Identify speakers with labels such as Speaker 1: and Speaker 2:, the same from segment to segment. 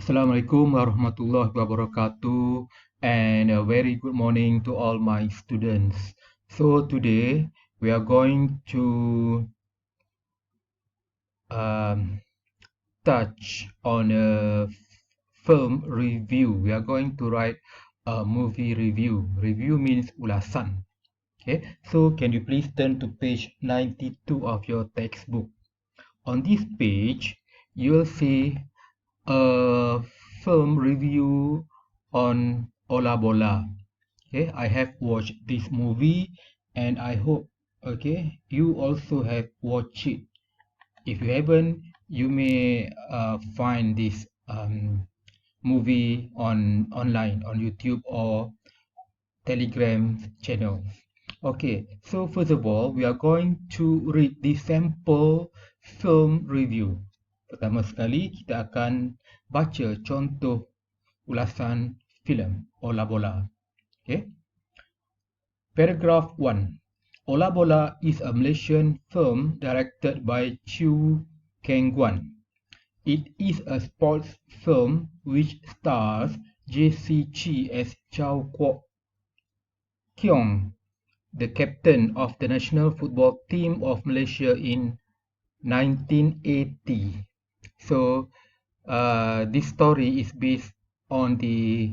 Speaker 1: Assalamualaikum warahmatullahi wabarakatuh, and a very good morning to all my students. So today we are going to um, touch on a film review. We are going to write a movie review. Review means ulasan. Okay, so can you please turn to page 92 of your textbook? On this page, you'll see a film review on Ola Bola. Okay, I have watched this movie and I hope you also have watched it. If you haven't, you may find this movie on online on YouTube or Telegram channel. Okay, so first of all, we are going to read the sample film review. Pertama sekali, kita akan baca contoh ulasan filem Ola Bola. Okay. Paragraph 1. Ola Bola is a Malaysian film directed by Chew Keng Guan. It is a sports film which stars J.C. Chee as Chow Kwok Keong, the captain of the national football team of Malaysia in 1980. So, this story is based on the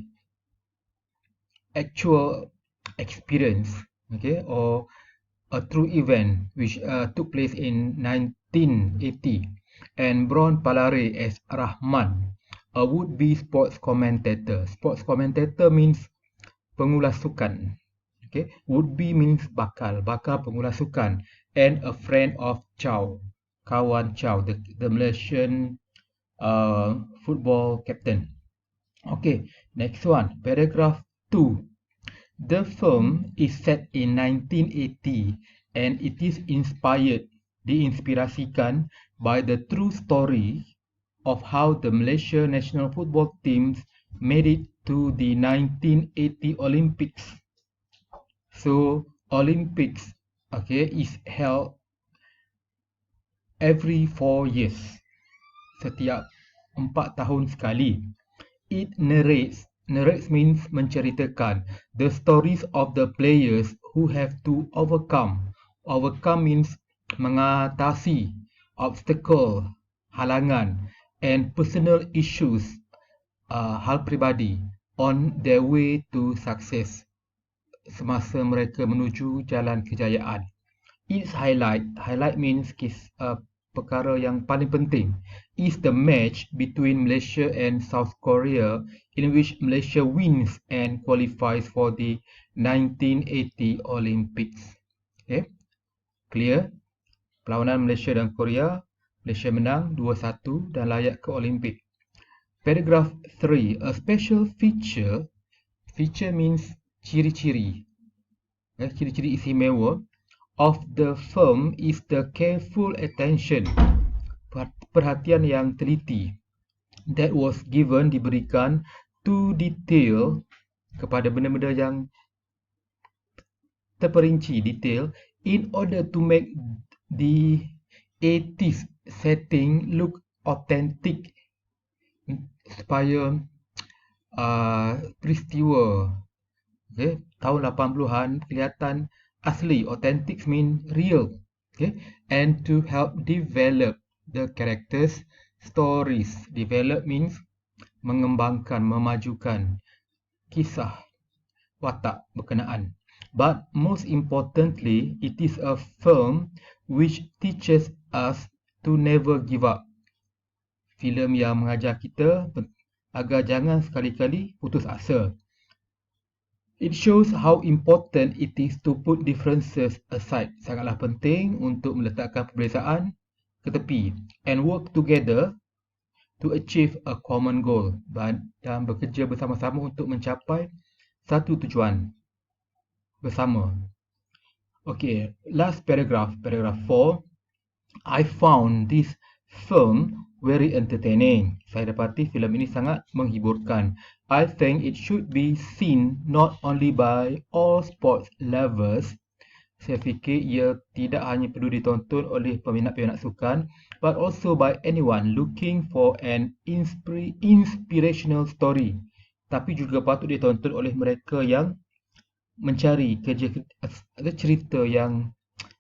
Speaker 1: actual experience, okay, or a true event which took place in 1980. And Bron Palare as Rahman, a would-be sports commentator. Sports commentator means pengulas sukan. Okay, would-be means bakal pengulas sukan, and a friend of Chow, kawan Chow, the Malaysian football captain. Okay, next one, paragraph 2. The film is set in 1980 and it is diinspirasikan by the true story of how the Malaysia national football teams made it to the 1980 Olympics. So, Olympics, is held every 4 years. Setiap 4 tahun sekali. It narrates means menceritakan the stories of the players who have to overcome. Overcome means mengatasi obstacle, halangan, and personal issues, hal peribadi, on their way to success, semasa mereka menuju jalan kejayaan. Its highlight means perkara yang paling penting, is the match between Malaysia and South Korea, in which Malaysia wins and qualifies for the 1980 Olympics. Okay, clear? Perlawanan Malaysia dan Korea, Malaysia menang 2-1 dan layak ke Olimpik. Paragraph 3. A special feature means ciri-ciri, ciri-ciri istimewa of the film is the careful attention, perhatian yang teliti, that was diberikan to detail, kepada benda-benda yang terperinci, detail, in order to make the 80s setting look authentic, supaya peristiwa tahun 80-an kelihatan asli. Authentic mean real. Okay, and to help develop the characters stories. Develop means mengembangkan, memajukan kisah watak berkenaan. But most importantly, it is a film which teaches us to never give up. Filem yang mengajar kita agar jangan sekali-kali putus asa. It shows how important it is to put differences aside. Sangatlah penting untuk meletakkan perbezaan ke tepi and work together to achieve a common goal, dan bekerja bersama-sama untuk mencapai satu tujuan bersama. Okay, last paragraph 4. I found this film very entertaining. Saya dapati filem ini sangat menghiburkan. I think it should be seen not only by all sports lovers. Saya fikir ia tidak hanya perlu ditonton oleh peminat-peminat sukan, but also by anyone looking for an inspirational story. Tapi juga patut ditonton oleh mereka yang mencari cerita yang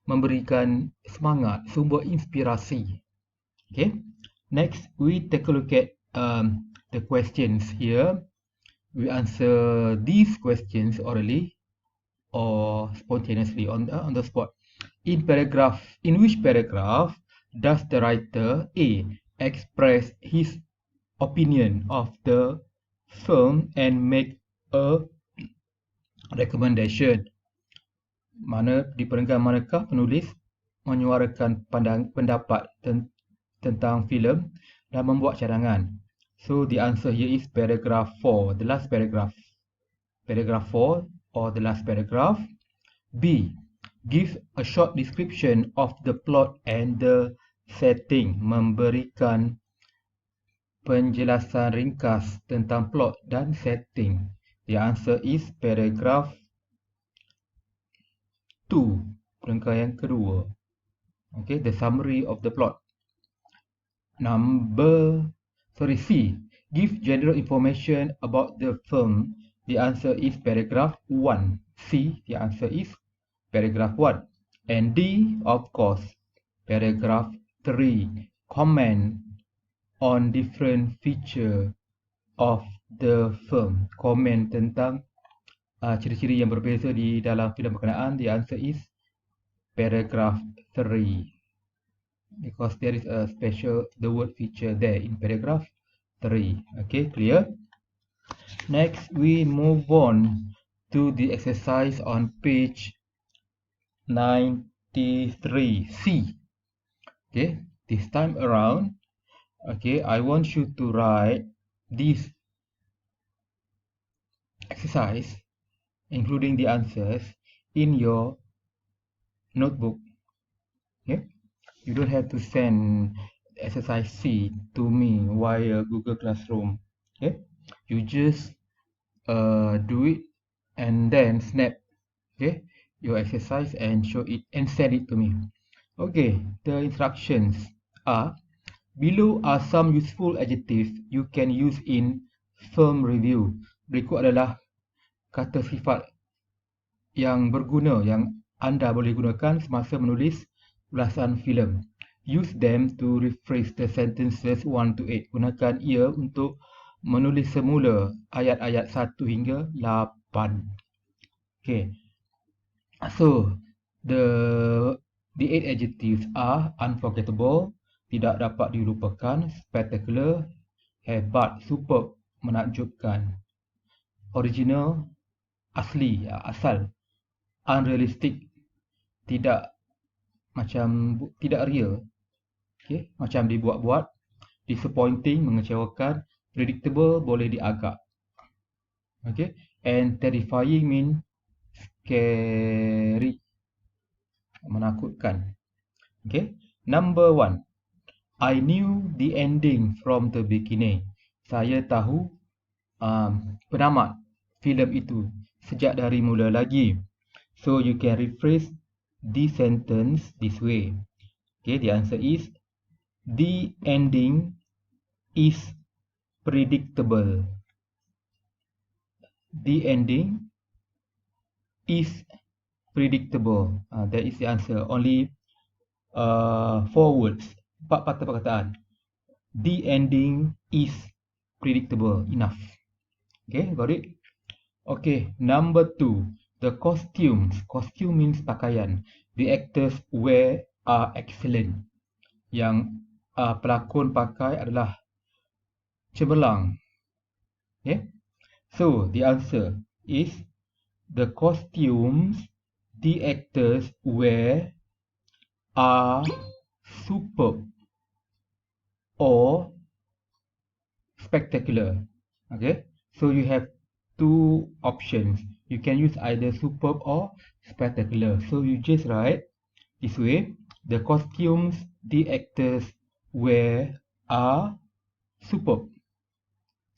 Speaker 1: memberikan semangat, sumber inspirasi. Okay. Next, we take a look at the questions here. We answer these questions orally or spontaneously on the spot. In which paragraph does the writer A express his opinion of the film and make a recommendation? Di perenggan manakah penulis menyuarakan pendapat tentang filem dan membuat cadangan? So the answer here is paragraph 4, the last paragraph. Paragraph 4 or the last paragraph. B. Give a short description of the plot and the setting. Memberikan penjelasan ringkas tentang plot dan setting. The answer is paragraph 2. Perenggan yang kedua. Okay, the summary of the plot. C. Give general information about the film. The answer is paragraph 1. C. The answer is paragraph 1. And D, of course, paragraph 3. Comment on different feature of the film. Comment tentang ciri-ciri yang berbeza di dalam filem berkenaan. The answer is paragraph 3. Because there is a the word feature there in paragraph 3. Okay, clear? Next, we move on to the exercise on page 93C. Okay, this time around, okay, I want you to write this exercise, including the answers, in your notebook. Okay, you don't have to send exercise C to me via Google Classroom. Okay, you just do it and then snap, okay, your exercise and show it and send it to me. Okay, the instructions are: below are some useful adjectives you can use in film review. Berikut adalah kata sifat yang berguna yang anda boleh gunakan semasa menulis ulasan filem. Use them to rephrase the sentences 1 to 8. Gunakan ia untuk menulis semula ayat-ayat 1 hingga 8. Okay. So, the 8 adjectives are unforgettable, tidak dapat dilupakan, spectacular, hebat, superb, menakjubkan, original, asli, asal, unrealistic, tidak real, okay, macam dibuat-buat, disappointing, mengecewakan, predictable, boleh diagak, okay, and terrifying mean scary, menakutkan. Okay, number 1, I knew the ending from the beginning. Saya tahu penamat filem itu sejak dari mula lagi. So you can rephrase this sentence this way. Okay, the answer is the ending is predictable. The ending is predictable. That is the answer. Only 4 words, 4 patah perkataan. The ending is predictable. Enough. Okay, got it? Okay, number 2. The costumes. Costume means pakaian. The actors wear are excellent. Yang pelakon pakai adalah cemerlang. Okay? So, the answer is the costumes the actors wear are superb or spectacular. Okay? So, you have 2 options. You can use either superb or spectacular. So you just write this way: the costumes the actors wear are superb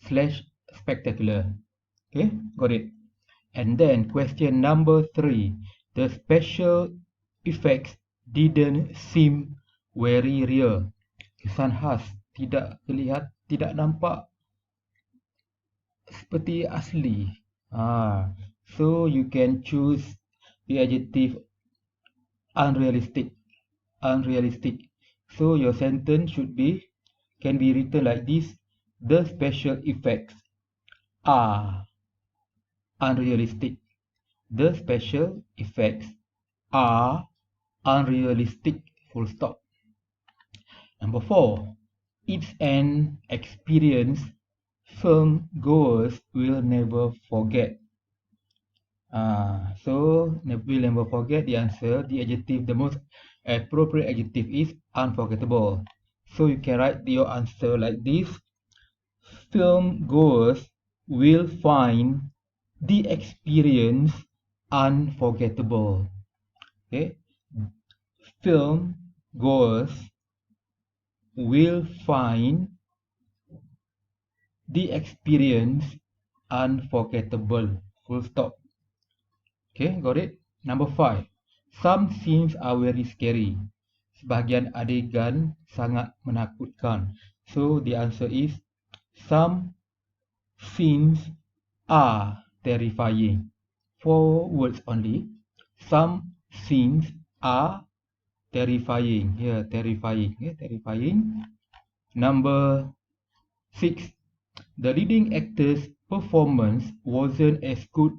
Speaker 1: / spectacular. Okay, got it? And then question number 3. The special effects didn't seem very real. kesan khas, tidak terlihat, tidak nampak seperti asli. So you can choose the adjective unrealistic. Unrealistic. So your sentence can be written like this: the special effects are unrealistic. The special effects are unrealistic. Full stop. Number 4. It's an experience film goers will never forget. So we'll never forget the answer. The adjective, the most appropriate adjective is unforgettable. So you can write your answer like this: film goers will find the experience unforgettable. Okay, film goers will find the experience unforgettable. Full stop. Okay, got it? Number 5. Some scenes are very scary. Sebahagian adegan sangat menakutkan. So the answer is some scenes are terrifying. 4 words only. Some scenes are terrifying. Here, terrifying. Okay, terrifying. Number 6. The leading actor's performance wasn't as good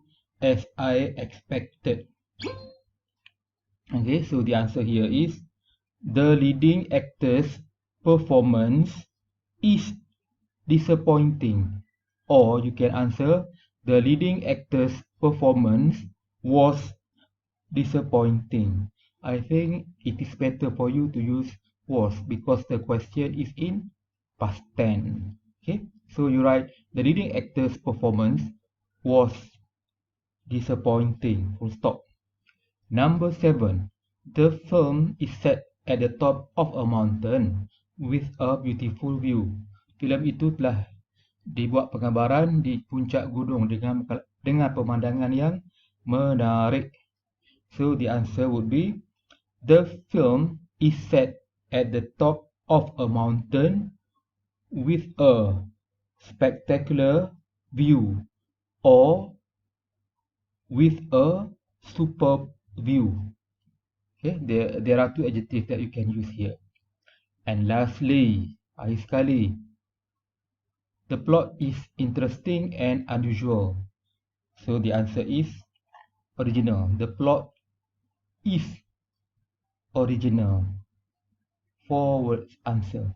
Speaker 1: as I expected. Okay, so the answer here is the leading actor's performance is disappointing. Or you can answer the leading actor's performance was disappointing. I think it is better for you to use was because the question is in past tense. Okay, so you write the leading actor's performance was disappointing. Full stop. Number 7. The film is set at the top of a mountain with a beautiful view. Filem itu telah dibuat penggambaran di puncak gunung dengan pemandangan yang menarik. So the answer would be the film is set at the top of a mountain with a spectacular view or with a superb view. Okay, there are 2 adjectives that you can use here. And lastly, akhir sekali, the plot is interesting and unusual. So the answer is original. The plot is original. 4 words answer.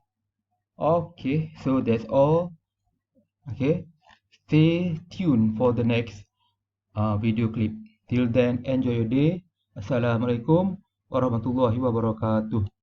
Speaker 1: Okay, so that's all. Okay, stay tuned for the next video clip. Till then, enjoy your day. Assalamualaikum warahmatullahi wabarakatuh.